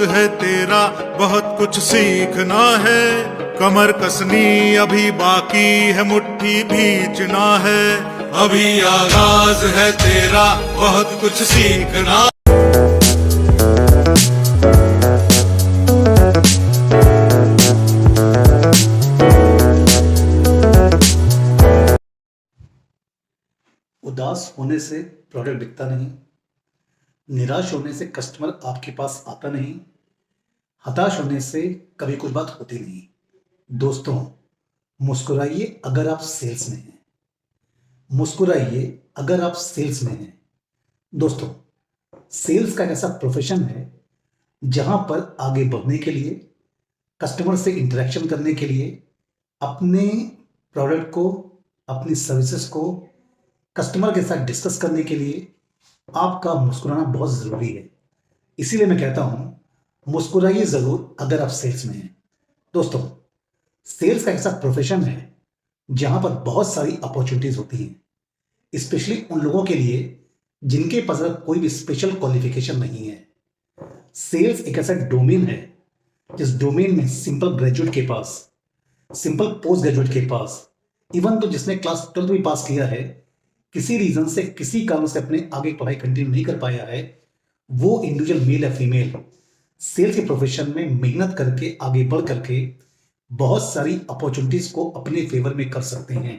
है तेरा, बहुत कुछ सीखना है। कमर कसनी अभी बाकी है, मुट्ठी भींचना है। अभी आगाज है तेरा, बहुत कुछ सीखना। उदास होने से प्रोडक्ट बिकता नहीं, निराश होने से कस्टमर आपके पास आता नहीं, हताश होने से कभी कुछ बात होती नहीं। दोस्तों, मुस्कुराइए अगर आप सेल्स में हैं। मुस्कुराइए अगर आप सेल्स में हैं। दोस्तों, सेल्स का एक ऐसा प्रोफेशन है जहां पर आगे बढ़ने के लिए, कस्टमर से इंटरेक्शन करने के लिए, अपने प्रोडक्ट को, अपनी सर्विसेज को कस्टमर के साथ डिस्कस करने के लिए आपका मुस्कुराना बहुत ज़रूरी है। इसीलिए मैं कहता हूं, मुस्कुराइए ज़रूर अगर आप सेल्स में हैं। दोस्तों, सेल्स का ऐसा प्रोफेशन है जहां पर बहुत सारी अपॉर्चुनिटीज होती हैं, स्पेशली उन लोगों के लिए जिनके पास कोई भी स्पेशल क्वालिफिकेशन नहीं है। सेल्स एक ऐसा डोमेन है जिस डोमेन में सिंपल ग्रेजुएट के पास, सिंपल पोस्ट ग्रेजुएट के पास, इवन तो जिसने क्लास 12 भी पास किया है, किसी रीजन से, किसी कारण से अपने आगे पढ़ाई कंटिन्यू नहीं कर पाया है, वो इंडिविजुअल मेल या फीमेल सेल्स के प्रोफेशन में मेहनत करके, आगे बढ़ करके बहुत सारी अपॉर्चुनिटीज को अपने फेवर में कर सकते हैं।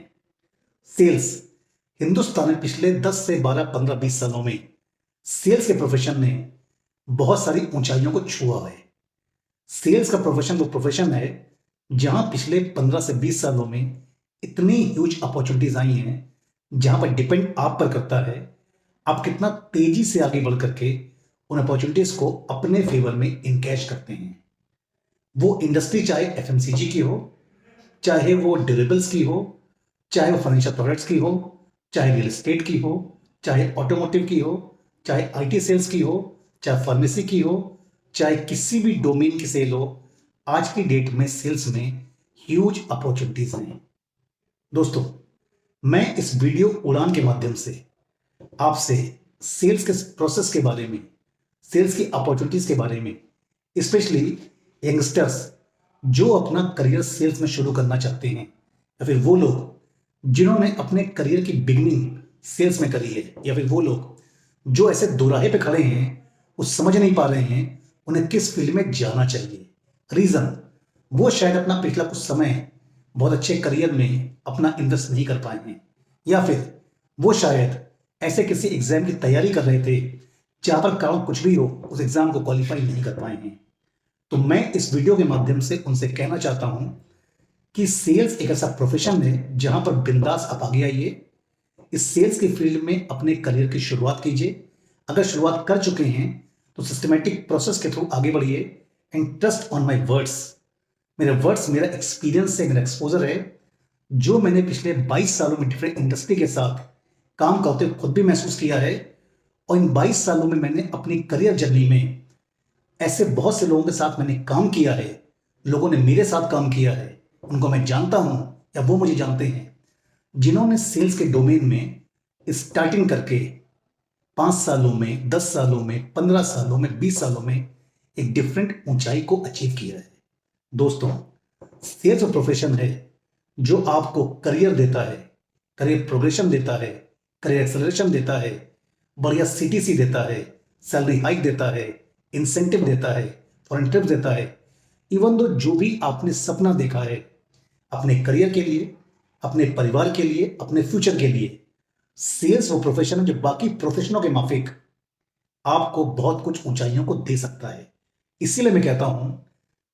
सेल्स हिंदुस्तान में पिछले 10 से 12, 15, 20 सालों में सेल्स के प्रोफेशन ने बहुत सारी ऊंचाइयों को छुआ है। सेल्स का प्रोफेशन वो प्रोफेशन है जहां पिछले 15 से 20 सालों में इतनी ह्यूज अपॉर्चुनिटीज आई हैं, जहां पर डिपेंड आप पर करता है आप कितना तेजी से आगे बढ़ करके उन अपॉर्चुनिटीज को अपने फेवर में इनकैश करते हैं। वो इंडस्ट्री चाहे एफएमसीजी की हो, चाहे वो ड्यूरेबल्स की हो, चाहे वो फाइनेंशियल प्रोडक्ट्स की हो, चाहे रियल एस्टेट की हो, चाहे ऑटोमोटिव की हो, चाहे आईटी सेल्स की हो, चाहे फार्मेसी की हो, चाहे किसी भी डोमेन की सेल हो, आज की डेट में सेल्स में ह्यूज अपॉर्चुनिटीज हैं। दोस्तों, मैं इस वीडियो उड़ान के माध्यम से आपसे सेल्स के प्रोसेस के बारे में, सेल्स की अपॉर्चुनिटीज के बारे में, स्पेशली यंगस्टर्स जो अपना करियर सेल्स में शुरू करना चाहते हैं, या फिर वो लोग जिन्होंने अपने करियर की बिगिनिंग सेल्स में करी है, या फिर वो लोग जो ऐसे दोराहे पे खड़े हैं, वो समझ नहीं पा रहे हैं उन्हें किस फील्ड में जाना चाहिए। रीजन, वो शायद अपना पिछला कुछ समय बहुत अच्छे करियर में अपना इन्वेस्ट नहीं कर पाए हैं, या फिर वो शायद ऐसे किसी एग्जाम की तैयारी कर रहे थे जहां पर कारण कुछ भी हो, उस एग्जाम को क्वालिफाई नहीं कर पाए हैं। तो मैं इस वीडियो के माध्यम से उनसे कहना चाहता हूं कि सेल्स एक ऐसा प्रोफेशन है जहां पर बिंदास आप आगे आइए, इस सेल्स के फील्ड में अपने करियर की शुरुआत कीजिए। अगर शुरुआत कर चुके हैं तो सिस्टमेटिक प्रोसेस के थ्रू आगे बढ़िए and trust on my words. मेरे वर्ड्स मेरा एक्सपीरियंस है, मेरा एक्सपोजर है, जो मैंने पिछले 22 सालों में डिफरेंट इंडस्ट्री के साथ काम करते हुए खुद भी महसूस किया है। और इन 22 सालों में मैंने अपनी करियर जर्नी में ऐसे बहुत से लोगों के साथ मैंने काम किया है, लोगों ने मेरे साथ काम किया है, उनको मैं जानता हूं या वो मुझे जानते हैं, जिन्होंने सेल्स के डोमेन में स्टार्टिंग करके 5 सालों में, 10 सालों में, 15 सालों में, 20 सालों में एक डिफरेंट ऊंचाई को अचीव किया है। दोस्तों, सेल्स प्रोफेशन है जो आपको करियर देता है, करियर प्रोग्रेशन देता है, करियर एक्सेलरेशन देता है, बढ़िया सीटीसी देता है, सैलरी हाइक देता है, इंसेंटिव देता है, फॉरेन ट्रिप देता है। इवन दो जो भी आपने सपना देखा है अपने करियर के लिए, अपने परिवार के लिए, अपने फ्यूचर के लिए, सेल्स वो प्रोफेशन है जो बाकी प्रोफेशनों के माफिक आपको बहुत कुछ ऊंचाइयों को दे सकता है। इसीलिए मैं कहता हूं,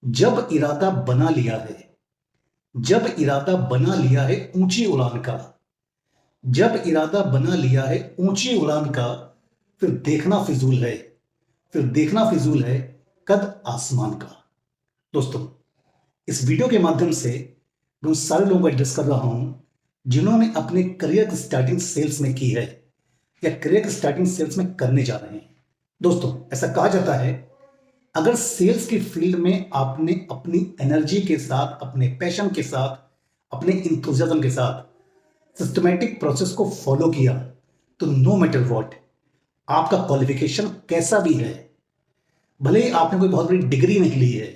जब इरादा बना लिया है, जब इरादा बना लिया है ऊंची उड़ान का, जब इरादा बना लिया है ऊंची उड़ान का, फिर देखना फिजूल है, फिर देखना फिजूल है कद आसमान का। दोस्तों, इस वीडियो के माध्यम से मैं उन सारे लोगों को एड्रेस कर रहा हूं जिन्होंने अपने करियर की स्टार्टिंग सेल्स में की है या करियर की स्टार्टिंग सेल्स में करने जा रहे हैं। दोस्तों, ऐसा कहा जाता है, अगर सेल्स की फील्ड में आपने अपनी एनर्जी के साथ, अपने पैशन के साथ, अपने इंथुजियाज्म के साथ सिस्टमैटिक प्रोसेस को फॉलो किया, तो नो मैटर व्हाट, आपका क्वालिफिकेशन कैसा भी है, भले ही आपने कोई बहुत बड़ी डिग्री नहीं ली है,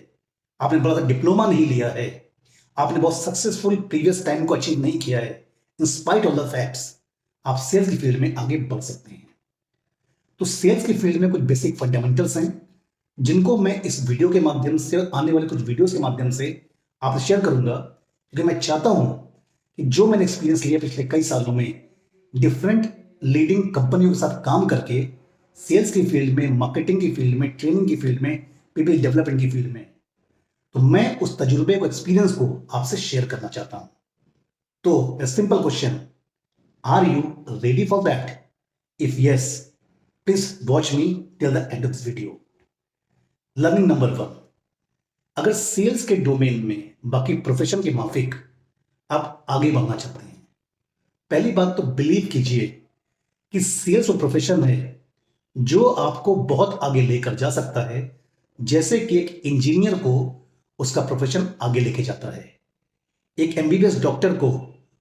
आपने बड़ा सा डिप्लोमा नहीं लिया है, आपने बहुत सक्सेसफुल प्रीवियस टाइम को अचीव नहीं किया है, in spite of the facts आप सेल्स की फील्ड में आगे बढ़ सकते हैं। तो सेल्स की फील्ड में कुछ बेसिक फंडामेंटल्स हैं जिनको मैं इस वीडियो के माध्यम से और आने वाले कुछ वीडियोस के माध्यम से आपसे शेयर करूंगा, क्योंकि मैं चाहता हूं कि जो मैंने एक्सपीरियंस लिया पिछले कई सालों में डिफरेंट लीडिंग कंपनियों के साथ काम करके सेल्स की फील्ड में, मार्केटिंग की फील्ड में, ट्रेनिंग की फील्ड में, पीपल डेवलपमेंट की फील्ड में, तो मैं उस तजुर्बे को, एक्सपीरियंस को आपसे शेयर करना चाहता हूं। तो simple question, are you ready for that? If yes, please watch me till the end of this video. Learning number 1, अगर सेल्स के डोमेन में बाकी प्रोफेशन के माफिक आप आगे बढ़ना चाहते हैं, पहली बात तो बिलीव कीजिए कि सेल्स वो प्रोफेशन है जो आपको बहुत आगे लेकर जा सकता है, जैसे कि एक इंजीनियर को उसका प्रोफेशन आगे लेके जाता है, एक एमबीबीएस डॉक्टर को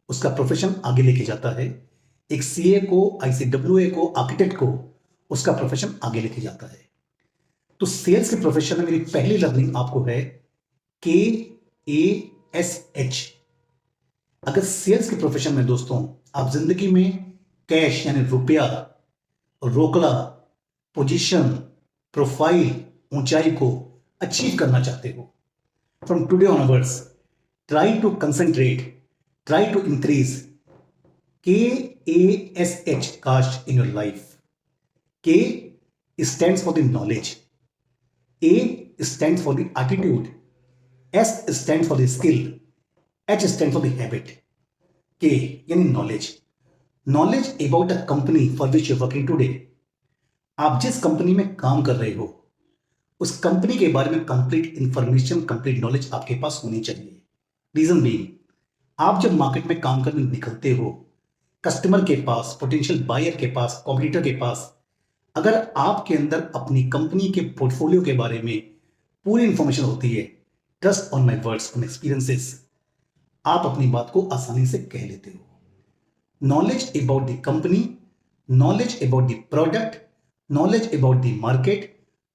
उसका प्रोफेशन आगे लेके जाता है, एक सीए को, आईसीडब्ल्यूए को, आर्किटेक्ट को उसका प्रोफेशन आगे लेके जाता है। तो सेल्स के प्रोफेशन में मेरी पहली लर्निंग आपको है KASH। अगर सेल्स के प्रोफेशन में दोस्तों आप जिंदगी में कैश यानी रुपया, रोकड़ा, पोजीशन, प्रोफाइल, ऊंचाई को अचीव करना चाहते हो, from today onwards try to concentrate, try to increase KASH cast in your life. K stands for the knowledge, A stands for the attitude, S stands for the skill, H stands for the habit। K यानी knowledge, knowledge about a company for which you working today. आप जिस company में काम कर रहे हो उस company के बारे में कंप्लीट इंफॉर्मेशन, कंप्लीट नॉलेज आपके पास होनी चाहिए। रीजन बीइंग, आप जब मार्केट में काम करने निकलते हो, कस्टमर के पास, पोटेंशियल बायर के पास, कॉम्पिटिटर के पास, अगर आपके अंदर अपनी कंपनी के पोर्टफोलियो के बारे में पूरी इंफॉर्मेशन होती है, trust on my words, on experiences, आप अपनी बात को आसानी से कह लेते हो। Knowledge about the company, knowledge about the product, knowledge about the market,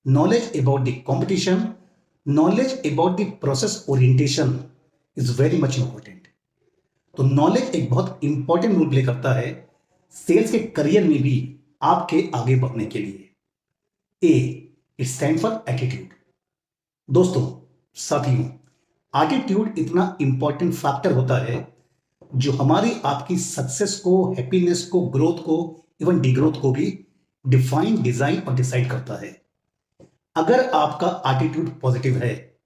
knowledge about the competition, knowledge about the process orientation is very much important. तो नॉलेज एक बहुत इंपॉर्टेंट रोल प्ले करता है सेल्स के करियर में भी आपके आगे बढ़ने के लिए। ए, इट स्टैंड फॉर एटीट्यूड। दोस्तों, साथियों, एटीट्यूड इतना इंपॉर्टेंट फैक्टर होता है जो हमारी आपकी सक्सेस को, हैप्पीनेस को, ग्रोथ को, इवन डिग्रोथ को भी डिफाइन, डिजाइन और डिसाइड करता है। अगर आपका एटीट्यूड पॉजिटिव है,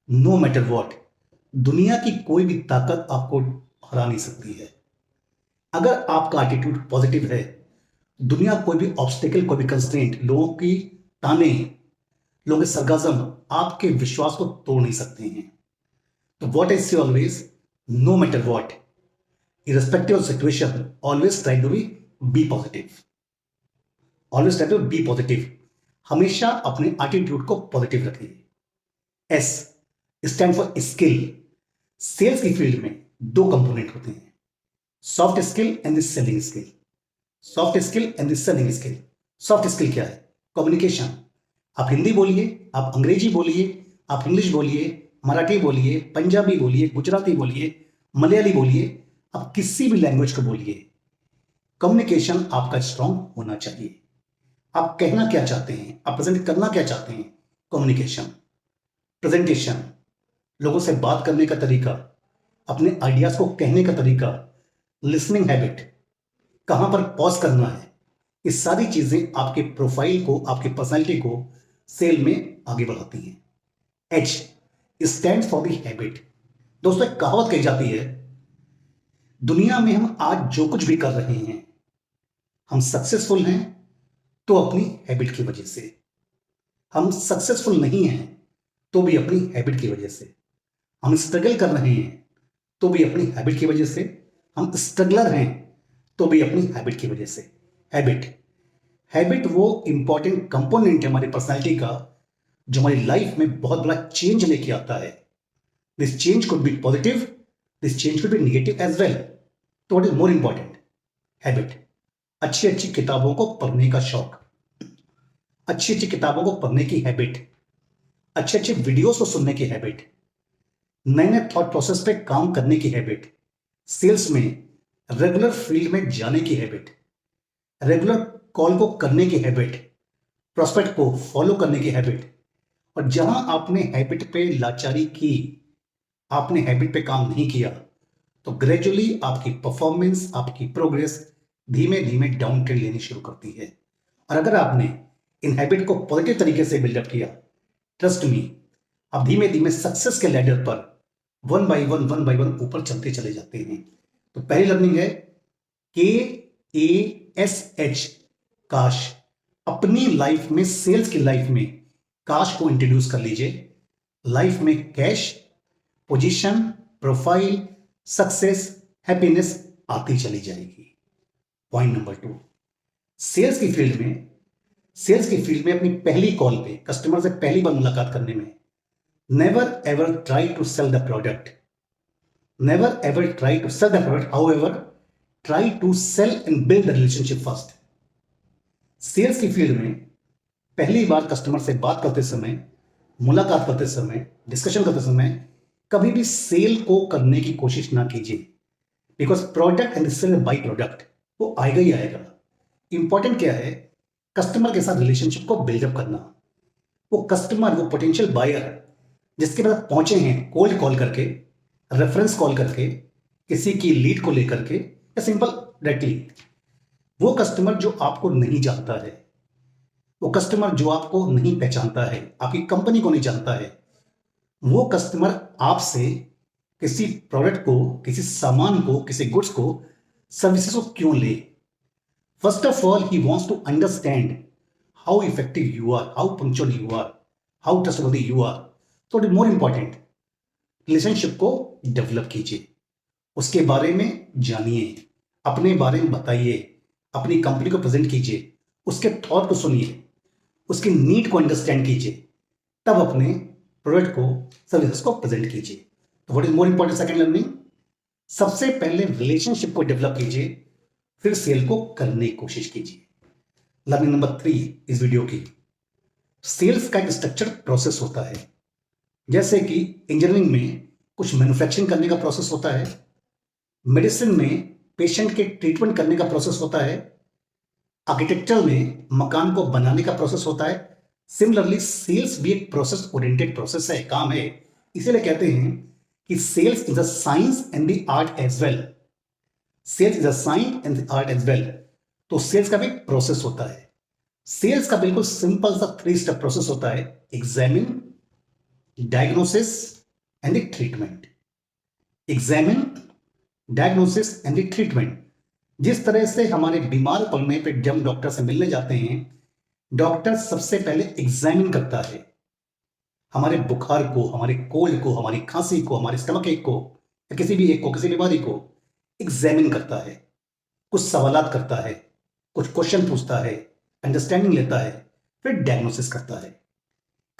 नो मैटर व्हाट, दुनिया की कोई भी ताकत आपको हरा नहीं सकती है। अगर आपका एटीट्यूड पॉजिटिव है, दुनिया कोई भी ऑब्स्टेकल, कोई भी कंस्ट्रेंट, लोगों की ताने, लोगों के सरगाज़म आपके विश्वास को तोड़ नहीं सकते हैं। तो what I say always, no matter what, irrespective of situation, always try to be positive, always try to be positive. हमेशा अपने एटीट्यूड को पॉजिटिव रखिए। S stand for skill. Sales की फील्ड में दो कंपोनेंट होते हैं, soft skill and the selling skill. Soft skill and the selling skill. Soft skill क्या है? कम्युनिकेशन। आप हिंदी बोलिए, आप अंग्रेजी बोलिए, आप इंग्लिश बोलिए, मराठी बोलिए, पंजाबी बोलिए, गुजराती बोलिए, मलयाली बोलिए, आप किसी भी लैंग्वेज को बोलिए, कम्युनिकेशन आपका स्ट्रांग होना चाहिए। आप कहना क्या चाहते हैं, आप प्रेजेंट करना क्या चाहते हैं, कम्युनिकेशन। प्रेजेंटेशन, लोगों से बात करने का तरीका, अपने आइडियाज को कहने का तरीका, लिसनिंग हैबिट, कहां पर पॉज करना है, ये सारी चीजें आपके प्रोफाइल को, आपकी पर्सनैलिटी को सेल में आगे बढ़ाती हैं। H stand for the habit. दोस्तों, एक कहावत कही जाती है, दुनिया में हम आज जो कुछ भी कर रहे हैं, हम सक्सेसफुल हैं तो अपनी हैबिट की वजह से, हम सक्सेसफुल नहीं हैं तो भी अपनी हैबिट की वजह से, हम स्ट्रगल कर रहे हैं तो भी अपनी हैबिट की वजह से, हम स्ट्रगलर हैं तो भी अपनी हैबिट की वजह से। हैबिट वो इंपॉर्टेंट कंपोनेंट है हमारी पर्सनैलिटी का जो हमारी लाइफ में बहुत बड़ा चेंज लेके आता है। This change could be positive, this change could be negative as well. तो what is more important? Habit. अच्छी अच्छी किताबों को पढ़ने का शौक, अच्छी अच्छी किताबों को पढ़ने की हैबिट, अच्छे अच्छे वीडियोस को सुनने की हैबिट, नए नए थॉट प्रोसेस पे काम करने की हैबिट, सेल्स में रेगुलर फील्ड में जाने की हैबिट, रेगुलर कॉल को करने की हैबिट, प्रोस्पेक्ट को फॉलो करने की हैबिट। और जहां आपने हैबिट पे लाचारी की, आपने हैबिट पे काम नहीं किया, तो ग्रेजुअली आपकी परफॉर्मेंस, आपकी प्रोग्रेस धीमे धीमे डाउन ट्रेंड लेनी शुरू करती है। और अगर आपने इन हैबिट को पॉजिटिव तरीके से बिल्डअप किया, ट्रस्ट मी, आप धीमे धीमे सक्सेस के लैडर पर वन बाय वन ऊपर चलते चले जाते हैं। तो पहली लर्निंग है KASH, काश। अपनी लाइफ में, सेल्स की लाइफ में काश को इंट्रोड्यूस कर लीजिए। लाइफ में cash, position, profile, success, happiness आती चली जाएगी। पॉइंट नंबर 2, सेल्स की फील्ड में अपनी पहली कॉल पे, कस्टमर से पहली बार मुलाकात करने में, never ever try to sell the product, never ever try to sell the product, however try to sell and build the relationship first. Sales की फील्ड में पहली बार कस्टमर से बात करते समय, मुलाकात करते समय, डिस्कशन करते समय कभी भी सेल को करने की कोशिश ना कीजिए, because product and sale by product वो आएगा ही आएगा। इंपॉर्टेंट क्या है, कस्टमर के साथ रिलेशनशिप को बिल्डअप करना। वो कस्टमर, वो पोटेंशियल बायर जिसके पास पहुंचे हैं कोल्ड कॉल करके, रेफरेंस कॉल करके, किसी की लीड को लेकर के, या सिंपल डायरेक्टली, वो कस्टमर जो आपको नहीं जानता है, वो कस्टमर जो आपको नहीं पहचानता है, आपकी कंपनी को नहीं जानता है, वो कस्टमर आपसे किसी प्रोडक्ट को, किसी सामान को, किसी गुड्स को, सर्विसेज को क्यों ले? First of all he wants to understand how effective you are, how punctual you are, how trustworthy you are. तो it is more important, relationship को डेवलप कीजिए, उसके बारे में जानिए, अपने बारे में बताइए, अपनी कंपनी को प्रेजेंट कीजिए, उसके थॉट को सुनिए, उसकी नीड को अंडरस्टैंड कीजिए, तब अपने प्रोडक्ट को, सर्विसेज को प्रेजेंट कीजिए। तो what is more important, second learning, सबसे पहले रिलेशनशिप को डेवलप कीजिए, फिर सेल को करने की कोशिश कीजिए। लर्निंग नंबर 3 इस वीडियो की, सेल्स का एक स्ट्रक्चर प्रोसेस होता है। जैसे कि इंजीनियरिंग में कुछ मैन्युफैक्चरिंग करने का प्रोसेस होता है, मेडिसिन में पेशेंट के ट्रीटमेंट करने का प्रोसेस होता है, आर्किटेक्चर में मकान को बनाने का प्रोसेस होता है। सिमिलरली सेल्स भी एक प्रोसेस ओरिएंटेड प्रोसेस है, काम है। इसीलिए कहते हैं कि sales is a science and the art as well. Sales is a science and the art as well. तो सेल्स का भी प्रोसेस होता है। सेल्स का बिल्कुल सिंपल सा 3 स्टेप प्रोसेस होता है, examine, diagnosis and the treatment. Examine, diagnosis and the treatment. जिस तरह से हमारे बीमार पड़ने पे जब डॉक्टर से मिलने जाते हैं, डॉक्टर सबसे पहले एग्जामिन करता है हमारे बुखार को, हमारे कोल्ड को, हमारी खांसी को, हमारे स्टमक एक को, या किसी भी एक को, किसी बीमारी को एग्जामिन करता है, कुछ सवालात करता है, कुछ क्वेश्चन पूछता है, अंडरस्टैंडिंग लेता है, फिर डायग्नोसिस करता है।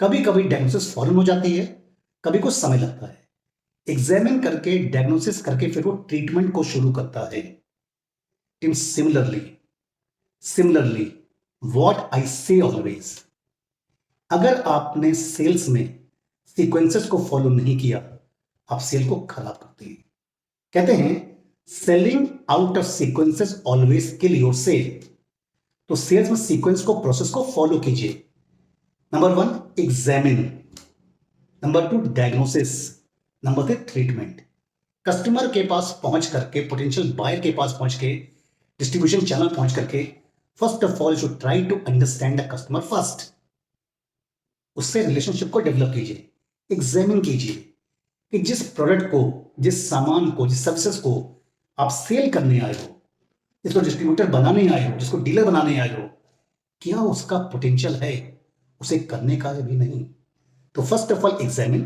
कभी कभी डायग्नोसिस फौरन हो जाती है, कभी कुछ समय लगता है। एग्जामिन करके, डायग्नोसिस करके फिर वो ट्रीटमेंट को शुरू करता है। Similarly, what I say always, अगर आपने सेल्स में सीक्वेंसेस को फॉलो नहीं किया, आप सेल को खराब करते हैं। कहते हैं selling out of sequences always kill your sale. तो सेल्स में सीक्वेंस को, प्रोसेस को फॉलो कीजिए। Number 1 examine, number 2 diagnosis, number 3 treatment. Customer के पास पहुंच करके, पोटेंशियल बायर के पास पहुंच के, डिस्ट्रीब्यूशन चैनल पहुंच करके, first of all should try to understand the customer first. उससे रिलेशनशिप को डेवलप कीजिए, एग्जामिन कीजिए कि जिस प्रोडक्ट को, जिस सामान को, जिस सर्विसेज को आप सेल करने आए हो, जिसको डिस्ट्रीब्यूटर बनाने आए हो, जिसको डीलर बनाने आए हो, क्या उसका पोटेंशियल है उसे करने का है भी नहीं। तो first of all examine,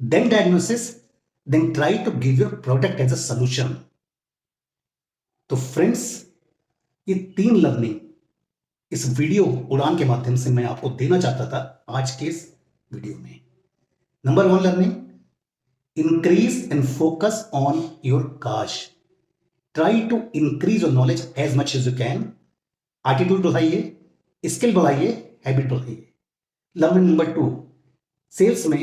then diagnosis, then try to give your product as a solution. तो फ्रेंड्स, ये 3 लर्निंग इस वीडियो उड़ान के माध्यम से मैं आपको देना चाहता था आज के इस वीडियो में। Number 1 learning, increase and focus on your cash. Try to increase your knowledge as much as you can. Attitude बढ़ाइए, स्किल बढ़ाइए, हैबिट बढ़ाइए। लर्निंग नंबर 2, सेल्स में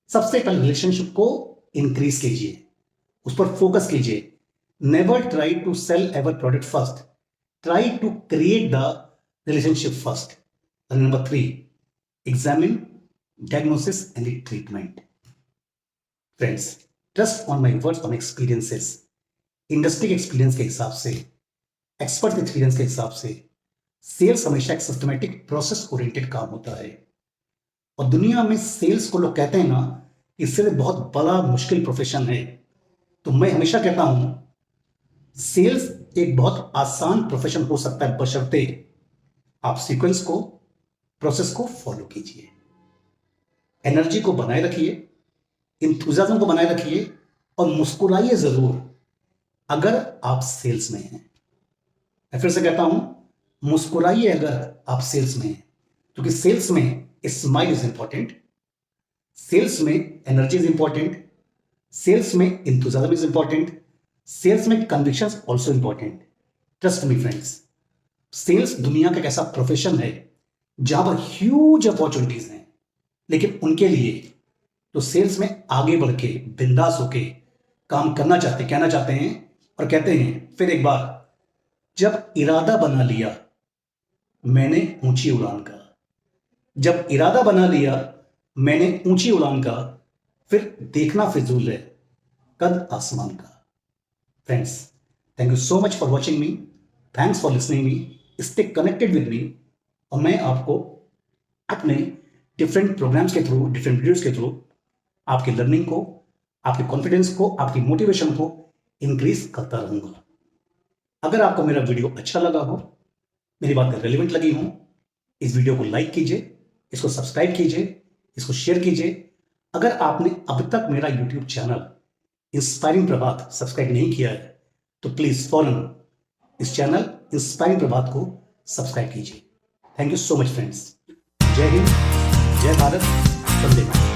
सबसे पहले रिलेशनशिप को इंक्रीज कीजिए, उस पर फोकस कीजिए। Never try to sell ever product first, try to create the relationship first. Number 3, examine diagnosis and the treatment. Friends, trust on my words on experiences. Industry के experience के हिसाब से, expert के experience के हिसाब से sales हमेशा एक सिस्टमेटिक प्रोसेस ओरिएंटेड काम होता है। और दुनिया में सेल्स को लोग कहते हैं ना, इससे बहुत बड़ा मुश्किल प्रोफेशन है। तो मैं हमेशा कहता हूं सेल्स एक बहुत आसान प्रोफेशन हो सकता है, बशर्ते आप सीक्वेंस को, प्रोसेस को फॉलो कीजिए, एनर्जी को बनाए रखिए, इंथुजियाज्म को बनाए रखिए और मुस्कुराइए जरूर अगर आप सेल्स में हैं। मैं फिर से कहता हूं, मुस्कुराइए अगर आप सेल्स में हैं, क्योंकि सेल्स में स्माइल इज इंपॉर्टेंट, सेल्स में एनर्जी इज इंपॉर्टेंट, सेल्स में इंथुजियाज्म इज इंपॉर्टेंट, सेल्स में convictions also important. Trust me friends, sales दुनिया का एक ऐसा प्रोफेशन है जहां पर ह्यूज अपॉर्चुनिटीज हैं, लेकिन उनके लिए तो सेल्स में आगे बढ़ के बिंदास होके काम करना चाहते, कहना चाहते हैं और कहते हैं फिर एक बार, जब इरादा बना लिया मैंने ऊंची उड़ान का, जब इरादा बना लिया मैंने ऊंची उड़ान का, फिर देखना फिजूल है कद आसमान का। Friends, thank you so much for watching me, thanks for listening me, stay connected with me. और मैं आपको अपने डिफरेंट प्रोग्राम्स के थ्रू, डिफरेंट वीडियोस के थ्रू आपकी लर्निंग को, आपके कॉन्फिडेंस को, आपकी मोटिवेशन को इंक्रीज करता रहूंगा। अगर आपको मेरा वीडियो अच्छा लगा हो, मेरी बात रेलेवेंट लगी हो, इस वीडियो को लाइक कीजिए, इसको सब्सक्राइब कीजिए, इसको शेयर कीजिए। अगर आपने अब तक मेरा यूट्यूब चैनल इंस्पायरिंग प्रभात सब्सक्राइब नहीं किया है तो प्लीज फौरन इस चैनल इंस्पायरिंग प्रभात को सब्सक्राइब कीजिए। Thank you so much friends. जय हिंद, जय भारत, वंदे मातरम।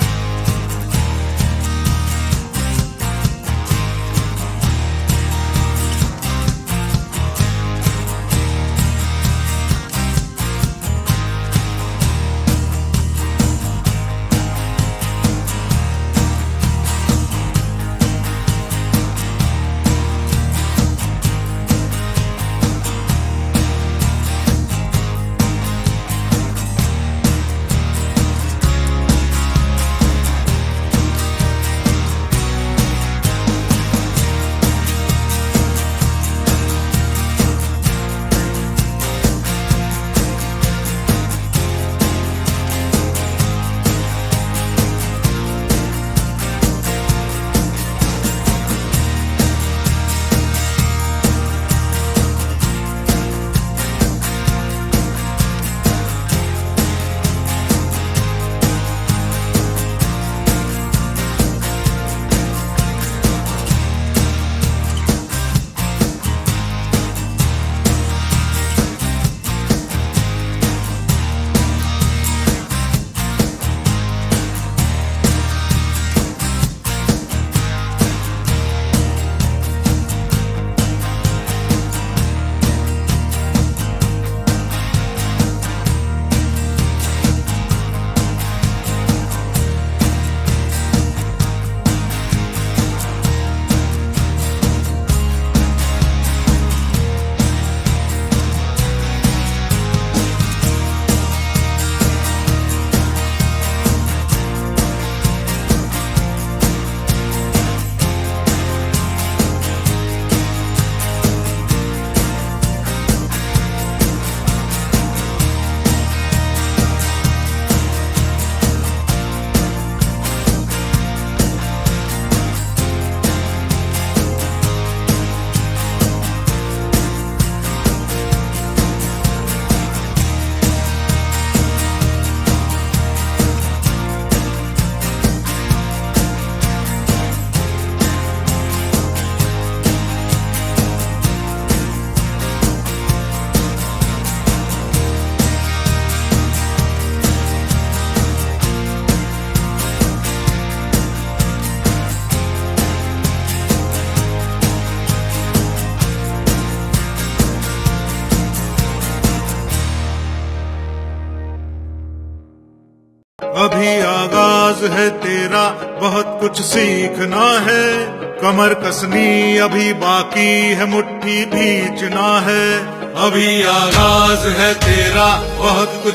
अभी आगाज है तेरा, बहुत कुछ सीखना है। कमर कसनी अभी बाकी है, मुट्ठी भींचना है। अभी आगाज है तेरा, बहुत कुछ